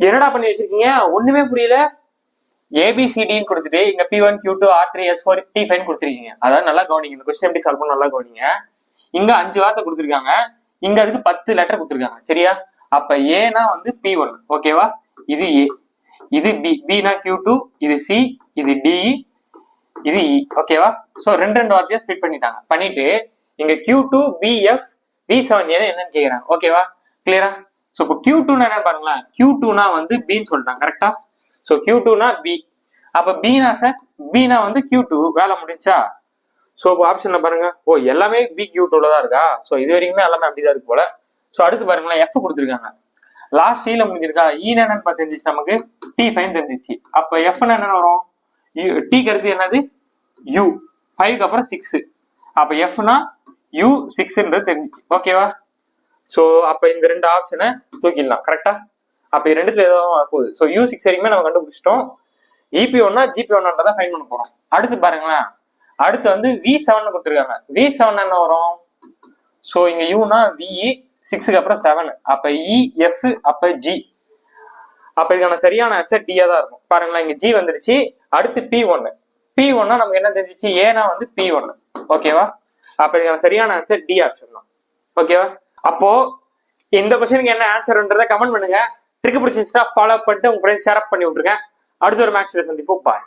என்னடா பண்ணி வச்சிருக்கீங்க? ஒண்ணுமே புரியல. ஏபிசிடின்னு கொடுத்துட்டு இங்க P1 Q2 R3 S4 T5 கொடுத்துருக்கீங்க. அதாவது நல்லா கவனிங்க, இந்த கொஸ்டின் எப்படி சால்வ் பண்ண நல்லா கவனிங்க. இங்க 5 வார்த்தை கொடுத்துருக்காங்க, இங்க அதுக்கு 10 லெட்டர் கொடுத்துருக்காங்க. சரியா? அப்ப ஏனா வந்து P1, ஓகேவா? இது ஏ, இது பி, பினா Q2, இது சி, இது டி, இது இ, ஓகேவா? சோ ரெண்டு வார்த்தையா ஸ்பிளிட் பண்ணிட்டாங்க. பண்ணிட்டு இங்க Q2 BF B7 என்னன்னு கேக்குறாங்க. ஓகேவா? கிளியரா? சோ இப்போ Q2 என்னன்னு பாருங்களேன். Q2 வந்து பின்னு சொல்றாங்க. கரெக்டா? சோ Q2 பி, அப்ப பீனா சார், பீனா வந்து Q2, வேலை முடிஞ்சா. சோ ஆப்ஷன்ல பாருங்க, ஓ எல்லாமே பி Q2ல தான் இருக்கா? சோ இது வரைக்குமே எல்லாமே அப்படிதான் இருக்கு போல. சோ அடுத்து பாருங்களேன், F கொடுத்துருக்காங்க, லாஸ்ட் ல முடிஞ்சிருக்கா. என்னன்னு தெரிஞ்சிச்சு நமக்கு, T5 தெரிஞ்சிச்சு. அப்ப F என்ன வரும்? T கருத்து என்னது? U, 5 அப்புறம் 6. அப்ப Fனா U6ன்றது தெரிஞ்சிச்சு. ஓகேவா? சோ அப்ப இந்த ரெண்டு ஆப்ஷனை தூக்கிடலாம். கரெக்டா? அப்ப ரெண்டுத்துல ஏதாவது போகுது. சோ U6 வரைக்குமே நம்ம கண்டுபிடிச்சிட்டோம். EP1 GP1 ஃபைன் பண்ண போறோம். அடுத்து பாருங்களேன், அடுத்து வந்து V7 கொடுத்துருக்காங்க. V7 என்ன வரும்? சோ இங்க Uனா VE, 6க்கு அப்புறம் 7, அப்ப E, F, அப்ப G. அப்ப இதுக்கான சரியான ஆன்சர் D தான் இருக்கும். பாருங்களேன், இங்க G வந்துருச்சு. அடுத்து P1, P1 நமக்கு என்ன தெரிஞ்சிச்சு? ஏனா வந்து P1, ஓகேவா? அப்ப இதுக்கான சரியான ஆன்சர் D ஆப்ஷன் தான். ஓகேவா? அப்போ இந்த கொஸ்டினுக்கு என்ன ஆன்சர்ன்றதை கமெண்ட் பண்ணுங்க. ட்ரிக் பிடிச்சிருந்துச்சுன்னா ஃபாலோ பண்ணிட்டு உங்க ஃப்ரெண்ட்ஸ் ஷேர் பண்ணி விட்டுருங்க. அடுத்த ஒரு மேட்ச்ல சந்திப்போம். பாய்.